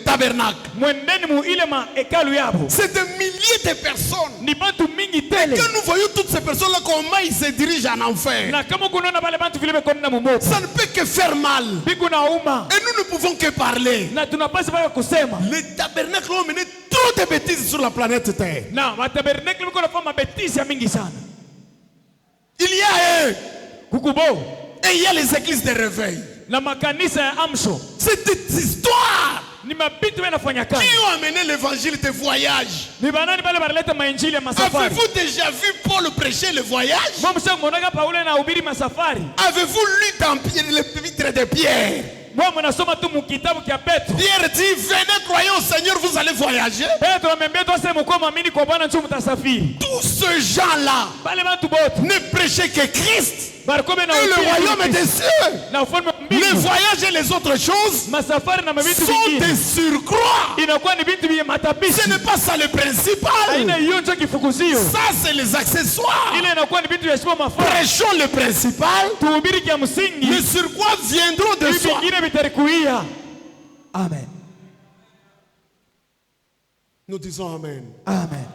tabernacle. Mwendeni mu ile ma hekalu yabo. C'est des milliers de personnes. Ni bantu mingi tele. Que nous voyons toutes ces personnes-là, comment ils se dirigent en enfer. Na kama kunaona bale bantu vile beko na mumoto. Ça ne peut que faire mal. Biku na uma. Et nous ne pouvons que parler. Na tunapaswa baka kusema. Les tabernacles ont mené trop de bêtises sur la planète Terre. Na matabernakli beko nafanya mabetizi ya mingi sana. Il y a eux. Kukubo. Et il y a les églises de réveil. Na makanisa ya amsho. C'est des histoires Ni mabitu yanafanya kazi. qui ont amené l'évangile de voyage. Ni banani bale baleta mainjili ya masafari. Avez-vous déjà vu Paul prêcher le voyage? Mwa mwonaga Paulo na hubiri masafari. Avez-vous lu dans le livre de Pierre? Mwa mnasoma tu mu kitabu kia Petro. Pierre dit, venez croyez au Seigneur, vous allez voyager. Petro amembe tu aseme kwa muamini kwa Bwana nchu mtasafiri. Tous ces gens-là Bale bantu bote. ne prêchaient que Christ Barikome na et le royaume des cieux. na ufalme Les mbingu. voyages et les autres choses Masafari na mabitu sont vingine. des surcroît. Inakuwa ni vitu vya matapishi. Ce n'est pas ça le principal. Haina hiyo ndio kifukuzio. Ça, c'est les accessoires. Ile inakuwa ni vitu vya shimo mafaa. Prêchons le principal. Tuhubiri kia msingi. Les surcroît viendront de Vitu soi. vingine vitarikuia. Amen. Nous disons Amen. Amen.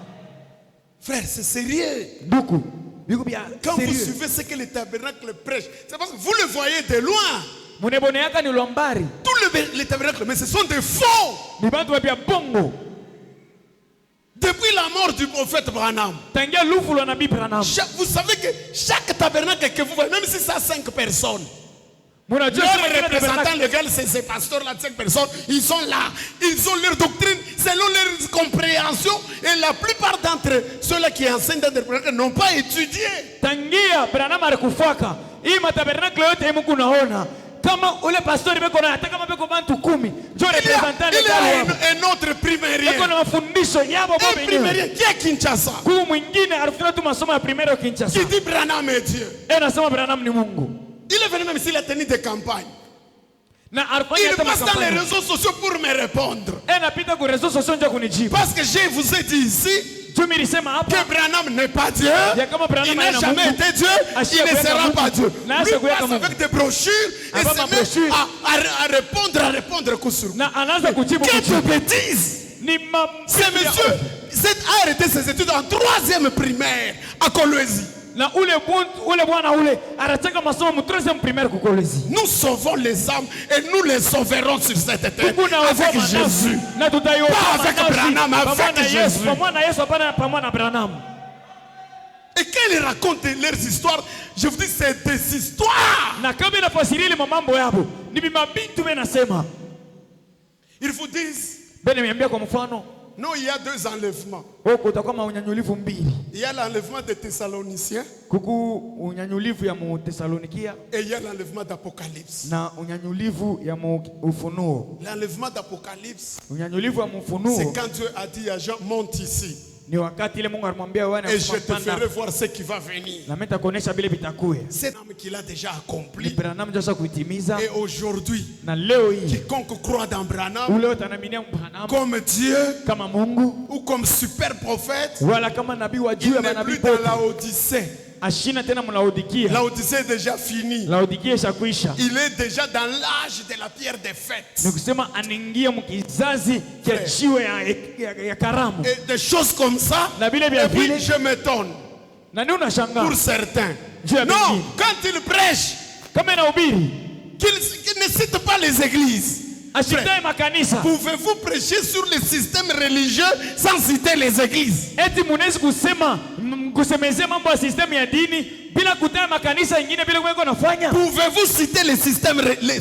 Frère, c'est sérieux. Ndugu, biko bia Quand vous sérieux. suivez ce que le tabernacle prêche, c'est parce que vous le voyez de loin. Munebone yaka ni lombari. Tous les tabernacles, mais ce sont des faux. Ni bantu bia bongo. Depuis la mort du prophète Branham, Tangia lufu la nabii Branham. vous savez que chaque tabernacle que vous voyez, même si ça a 5 personnes, Munajua leur kama kila représentant tabernacle légal, c'est ces pasteurs-là de 5 personnes, ils sont là, ils ont leur doctrine, selon leur compréhension, et la plupart d'entre ceux-là qui enseignent dans des tabernacles n'ont pas étudié. tangia Branham alikufaka. Hii matabernakle yote hii Mungu naona. Kama ule pastori beko na hata kama beko bantu 10, ndio Il y representant a legal wao. un autre primérien, Beko na mafundisho yabo un baba wenyewe. primérien qui est Kinshasa, Kuu mwingine alifuna tu masomo ya primero Kinshasa. qui dit Branham est Dieu. Anasema Branham ni Mungu. Il est venu même s'il a tenu des campagnes. Na alifanya Il hata passe dans les makampani. réseaux sociaux pour me répondre. Anapita kwa rezo sosio nje kunijibu. Parce que je vous ai dit ici Tumi nilisema hapa que Branham n'est pas Dieu. ya kama Branham Il n'a haina jamais Mungu. été Dieu. Il ne sera pas Dieu. Na Lui asikuweka passe Mungu. avec des brochures et Aba se met mabrochure. à répondre coup sur coup. Na anaanza kujibu Quelle kujibu. bêtise! Ni Ce monsieur a arrêté ses études en 3e primaire à Kolwezi. na ule bwana ule anataka masomo mu 3e primaire kukolezi. Nous sauvons les âmes et nous les sauverons sur cette terre Kuna avec uvoma Jésus. na tutaiokoa Pas avec Branham, avec Jésus. Pamoja na Yesu hapana pamoja na Branham. Et quand ils racontent leurs histoires, je vous dis c'est des histoires. Na kama inafasiri ile mambo yabo ni mabintu benasema. Ils vous disent, Bene niambia kwa mfano non, il y a 2 enlèvements. huko utakuwa maunyanyulivu mbili. Il y a l'enlèvement des Thessaloniciens Kuku unyanyulivu ya mu Tesalonikia et il y a l'enlèvement d'Apocalypse. na unyanyulivu ya mu Ufunuo. L'enlèvement d'Apocalypse, Unyanyulivu ya mu c'est Ufunuo quand Dieu a dit à Jean, monte ici ni wakati ile Mungu alimwambia wewe et je te panda ferai voir ce qui va venir. na mimi nitakuonesha vile vitakuwa. C'est l'homme qu'il a déjà Ni accompli. Branham ndio kuitimiza Et aujourd'hui, na leo hii quiconque croit dans Branham ule utanaminia Branham comme Dieu kama Mungu ou comme super prophète, wala kama nabii wa il juu ya n'est manabii plus dans wote. la Odyssée. ashina tena mlaodikia. Laodicée est déjà finie. Laodikia ishakuisha. Il est déjà dans l'âge de la pierre des fêtes. Nikusema anaingia mkizazi cha jiwe ya karamu. Et des choses comme ça. Na vile vya Et puis vile je m'étonne. na ni unashangaa. Pour certains. Dieu Non, béni. quand il prêche, Kama inahubiri qu'il ne cite pas les églises. ashitae makanisa. Pouvez-vous prêcher sur le système religieux sans citer les églises? Eti munezi kusema kusemezea mambo ya system ya dini bila kutaja makanisa ingine bila kuweko nafanya? Pouvez-vous citer les systèmes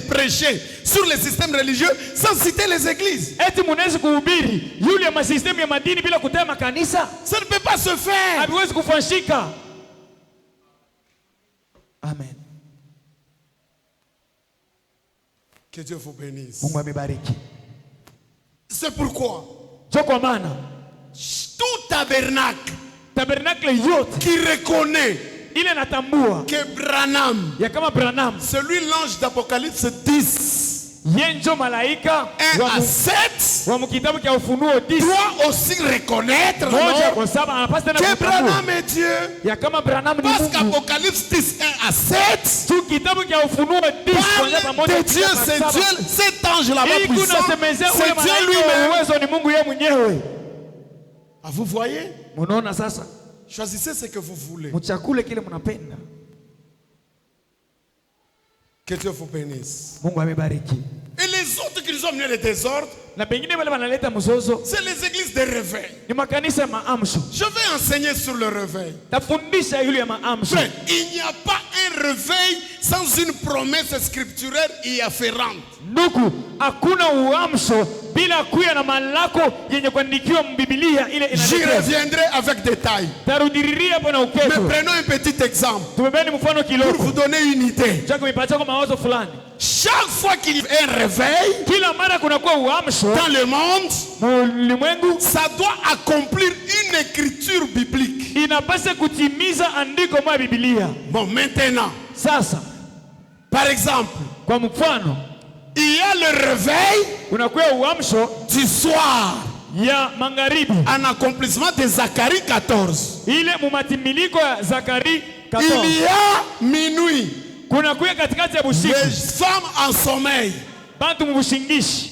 prêcher sur les systèmes religieux sans citer les églises? Eti munezi kuhubiri yule ya masystem ya madini bila kutaja makanisa? Ça ne peut pas se faire. Haviwezi kufanyika. Amen. Que Dieu vous bénisse. Mungu amebariki. C'est pourquoi Jo kwa maana tout tabernacle tabernacle yote qui reconnaît ile natambua que Branham, ya kama Branham celui l'ange d'Apocalypse 10, yenjo malaika 1 à 7, wa mkitabu cha Ufunuo 10 doit aussi reconnaître moja alors kwa saba anapaswa tena que kutambua Branham est Dieu. ya kama Branham ni Parce Mungu. qu'Apocalypse 10, 1 à 7 Tu kitabu cha Ufunuo 10 kuanzia parle pamoja de Dieu, c'est Dieu, cet ange là-bas Hii puissant, kunasemezea ule c'est Dieu malaika wa lui-même. uwezo ni Mungu yeye mwenyewe. Ah, vous voyez? Munaona sasa? Choisissez ce que vous voulez. Mchakule kile mnapenda. Que Dieu vous bénisse. Mungu amebariki. Et les autres qui nous ont amené le désordre, Na pengine wale wanaleta mzozo c'est les églises de réveil. ni makanisa ya maamsho. Je vais enseigner sur le réveil. Tafundisha yule ya maamsho. Frère, il n'y a pas un réveil sans une promesse scripturaire y afférente. Ndugu, hakuna uamsho bila kuya na malako yenye kuandikiwa mbiblia ile J'y inaelekea. reviendrai avec détail. Tarudiriria hapo na Mais uketo. prenons un petit exemple Tumebeni mfano pour kiloko. vous donner une idée. Cha kuipatia kwa mawazo fulani. Chaque fois qu'il y a un réveil Kila mara kunakuwa uamsho dans le monde, ulimwengu, ça doit accomplir une écriture biblique. inapaswa kutimiza andiko moja Biblia. Bon, maintenant, Sasa par exemple, kwa mfano il y a le réveil unakuwa uamsho du soir ya magharibi en accomplissement de Zacharie 14. ile mumatimiriko ya Zakari Il 14. y a minuit, Kunakuwa katikati ya busiku les femmes en sommeil. bantu mubushingishi,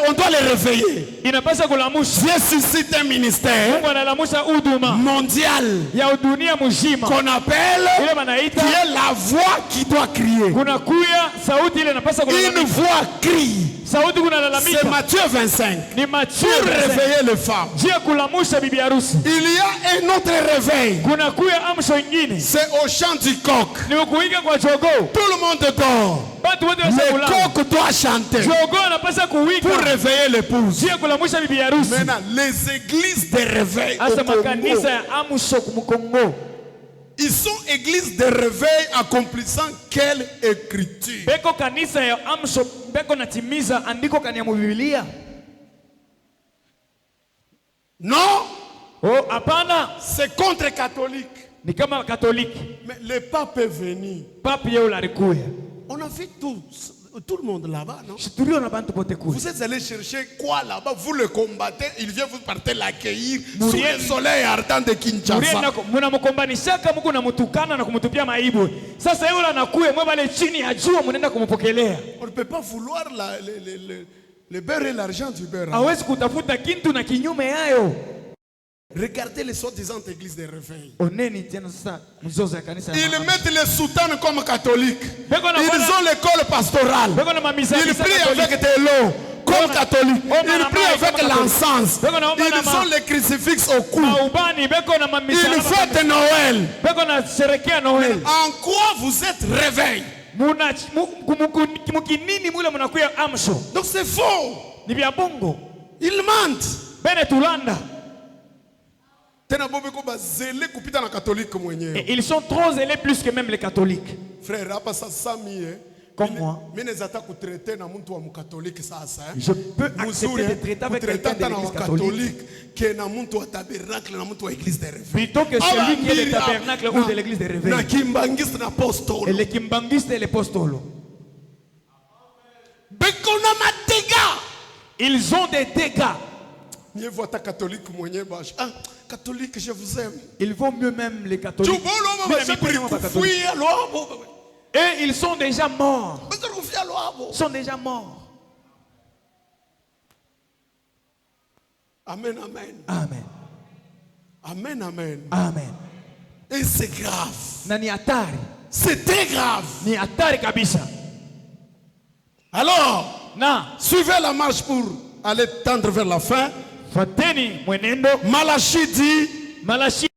On doit les réveiller. inapaswa kulamusha. Dieu suscite un ministère Mungu analamusha huduma mondial ya dunia mzima qu'on appelle, ile qui wanaita est la voix qui doit crier. kunakuya sauti ile inapaswa Une kulalamika. voix crie. Sauti C'est kunalalamika Matthieu 25. ni Pour Mathayo réveiller les femmes. jia kulamusha bibi harusi. Il y a un autre réveil. Kunakuya amsho ingine C'est au chant du coq. ni kuiga kwa jogoo. Tout le monde dort. Bantu wote Le wasakulala. coq doit chanter Jogoo anapaswa pour kuiga réveiller l'épouse. jia kulamusha bibi harusi. Maintenant, les églises de réveil au Asa Congo, makanisa ya amsho kumukongo ils sont églises de réveil accomplissant quelle écriture? beko kanisa ya amsho beko natimiza andiko kani ya Biblia. Non, Oh, hapana, c'est contre catholique. ni kama Katoliki. Mais le pape est venu. Papi yeye ulikuya. On a vu tout le monde là-bas, non? Shiturio na bantu pote kuya. Vous êtes allé chercher quoi là-bas? Vous le combattez, il vient vous partez l'accueillir sous Muriel- le soleil ardent de Kinshasa. Mnamkombanishaka Mungu namtukana na kumtupia maibu. Sasa yule anakuya mwe bale chini ya jua mnaenda kumpokelea. On ne peut pas vouloir le beurre et l'argent du beurre. Hawezi kutafuta kintu na kinyume yayo. Regardez les soi-disant églises de réveil. Oneni tena sasa mzozo ya kanisa. Ils mettent les soutanes comme catholiques. Beko na Ils bwana- ont l'école pastorale. Beko na mamisa Ils misa prient Katoliki. avec des lots comme Beko- catholiques. Beko na Ils prient mai avec comme l'encens. Beko na omba na Ils ont les crucifixes au cou. Maubani beko na mamisa. Ils fêtent Noël. Beko na sherekea Noel. En quoi vous êtes réveil? Muna mukinini mule mnakuya amsho. Donc c'est faux. Ni vya bongo. Ils mentent. Bene tulanda. Tena bobeko bazele kupita na catholique mwenyewe. Et ils sont trop zélés plus que même les catholiques. Frère, hapa sasa mie Comme moi. mimi naweza kutraiter na mtu wa mkatoliki sasa. Je peux accepter de traiter avec quelqu'un de l'église catholique que na mtu wa tabernacle na mtu wa église de réveil. plutôt que celui qui est le tabernacle ou de l'église de Na réveil. kimbangiste na Et apostolo. les kimbangistes et les apostolo. Beko na matega. Ils ont des dégâts. Mieux vaut ta catholique mwenye bash. Ah, catholique, je vous aime. Il vaut mieux même les catholiques. Et ils sont déjà morts. Ils sont déjà morts. Amen, amen. Amen. Amen, amen. Amen. Et c'est grave. Na ni hatari. C'est très grave. Ni hatari kabisa. Alors, Na suivez la marche pour aller tendre vers la fin. fateni mwenendo. Malachi dit, Malachi